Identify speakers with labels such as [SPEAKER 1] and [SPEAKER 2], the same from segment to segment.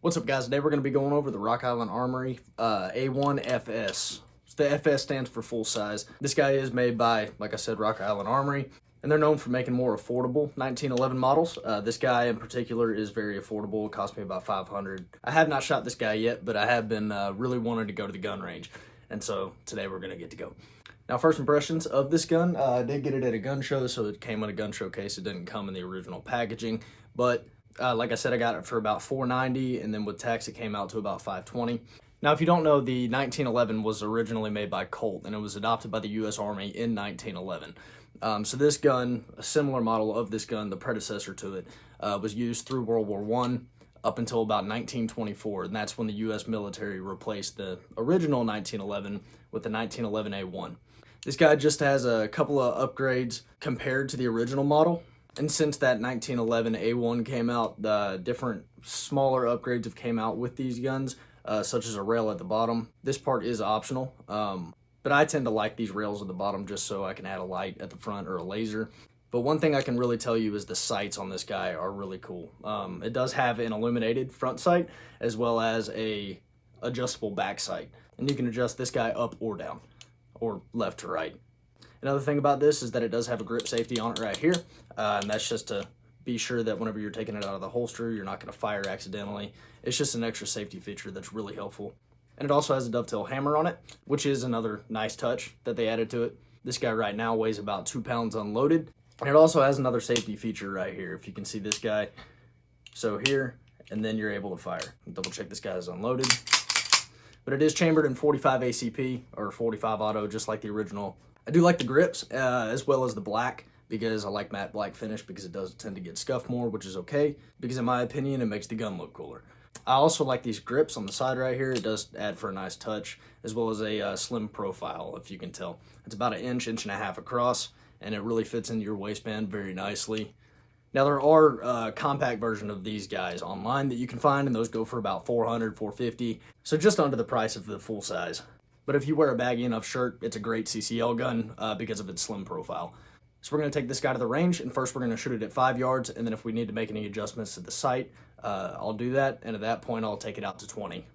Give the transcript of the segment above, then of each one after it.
[SPEAKER 1] What's up, guys? Today we're going to be going over the Island Armory A1 FS. The FS stands for full size. This guy is made by, like I said, Island Armory, and they're known for making more affordable 1911 models. This guy in particular is very affordable. It cost me about $500. I have not shot this guy yet, but I have been really wanting to go to the gun range, and so today we're going to get to go. Now, first impressions of this gun, I did get it at a gun show, so it came in a gun showcase. It didn't come in the original packaging, but like I said, I got it for about $490, and then with tax, it came out to about $520. Now, if you don't know, the 1911 was originally made by Colt, and it was adopted by the U.S. Army in 1911. So this gun, a similar model of this gun, the predecessor to it, was used through World War I up until about 1924, and that's when the U.S. military replaced the original 1911 with the 1911A1. This guy just has a couple of upgrades compared to the original model. And since that 1911 A1 came out, the different smaller upgrades have came out with these guns, such as a rail at the bottom. This part is optional, but I tend to like these rails at the bottom just so I can add a light at the front or a laser. But one thing I can really tell you is the sights on this guy are really cool. It does have an illuminated front sight as well as a adjustable back sight. And you can adjust this guy up or down, or left to right. Another thing about this is that it does have a grip safety on it right here, and that's just to be sure that whenever you're taking it out of the holster, you're not going to fire accidentally. It's just an extra safety feature that's really helpful. And it also has a dovetail hammer on it, which is another nice touch that they added to it. This guy right now weighs about 2 pounds unloaded, and it also has another safety feature right here, if you can see this guy. So here, and then you're able to fire. Double check this guy is unloaded. But it is chambered in 45 ACP, or 45 auto, just like the original. I do like the grips, as well as the black, because I like matte black finish because it does tend to get scuffed more, which is okay, because in my opinion, it makes the gun look cooler. I also like these grips on the side right here. It does add for a nice touch, as well as a slim profile, if you can tell. It's about an inch and a half across, and it really fits into your waistband very nicely. Now, there are compact version of these guys online that you can find, and those go for about $400, $450, so just under the price of the full size. But if you wear a baggy enough shirt, it's a great CCL gun because of its slim profile. So we're going to take this guy to the range, and first we're going to shoot it at 5 yards, and then if we need to make any adjustments to the sight, I'll do that, and at that point I'll take it out to 20.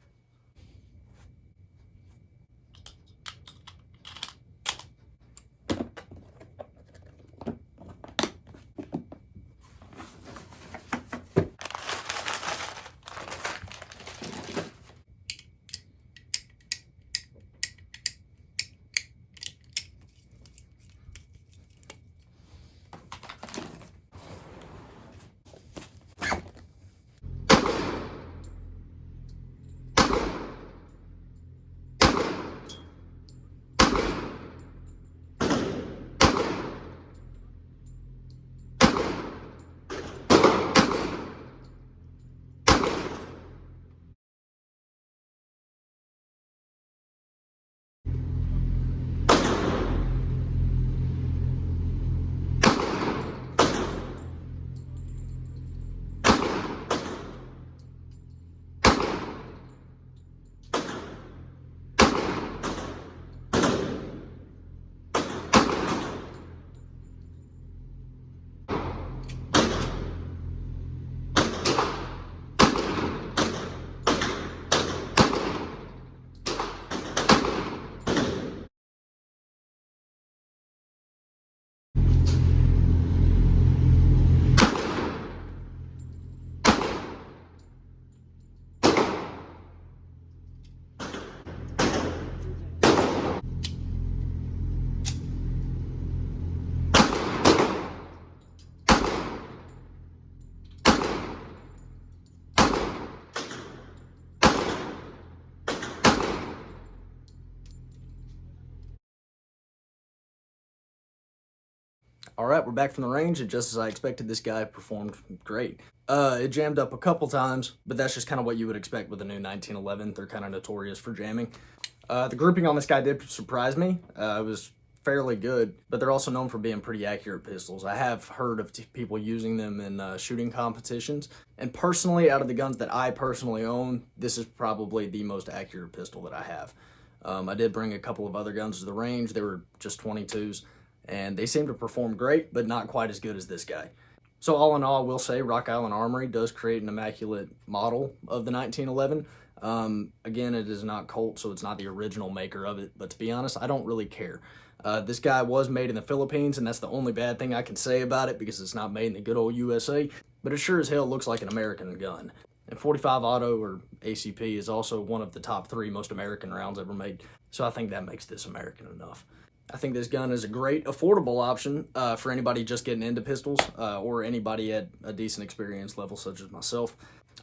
[SPEAKER 1] All right, we're back from the range, and just as I expected, this guy performed great. It jammed up a couple times, but that's just kind of what you would expect with a new 1911. They're kind of notorious for jamming. The grouping on this guy did surprise me. It was fairly good, but they're also known for being pretty accurate pistols. I have heard of people using them in shooting competitions, and personally, out of the guns that I personally own, this is probably the most accurate pistol that I have. I did bring a couple of other guns to the range. They were just 22s. And they seem to perform great, but not quite as good as this guy. So all in all, I will say Rock Island Armory does create an immaculate model of the 1911. Again, it is not Colt, so it's not the original maker of it. But to be honest, I don't really care. This guy was made in the Philippines, and that's the only bad thing I can say about it because it's not made in the good old USA. But it sure as hell looks like an American gun. And 45 Auto, or ACP, is also one of the top 3 most American rounds ever made. So I think that makes this American enough. I think this gun is a great affordable option for anybody just getting into pistols or anybody at a decent experience level such as myself.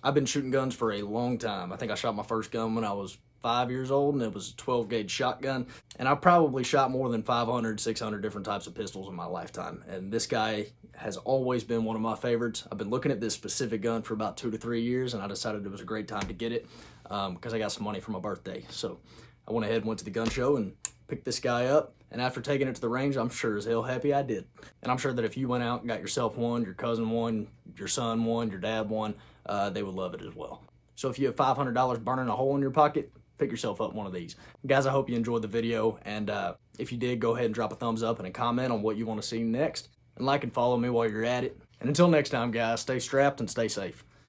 [SPEAKER 1] I've been shooting guns for a long time. I think I shot my first gun when I was 5 years old, and it was a 12 gauge shotgun. And I've probably shot more than 500, 600 different types of pistols in my lifetime. And this guy has always been one of my favorites. I've been looking at this specific gun for about 2 to 3 years, and I decided it was a great time to get it because I got some money for my birthday. So I went ahead and went to the gun show and picked this guy up. And after taking it to the range, I'm sure as hell happy I did. And I'm sure that if you went out and got yourself one, your cousin one, your son one, your dad one, they would love it as well. So if you have $500 burning a hole in your pocket, pick yourself up one of these. Guys, I hope you enjoyed the video. And if you did, go ahead and drop a thumbs up and a comment on what you want to see next. And like and follow me while you're at it. And until next time, guys, stay strapped and stay safe.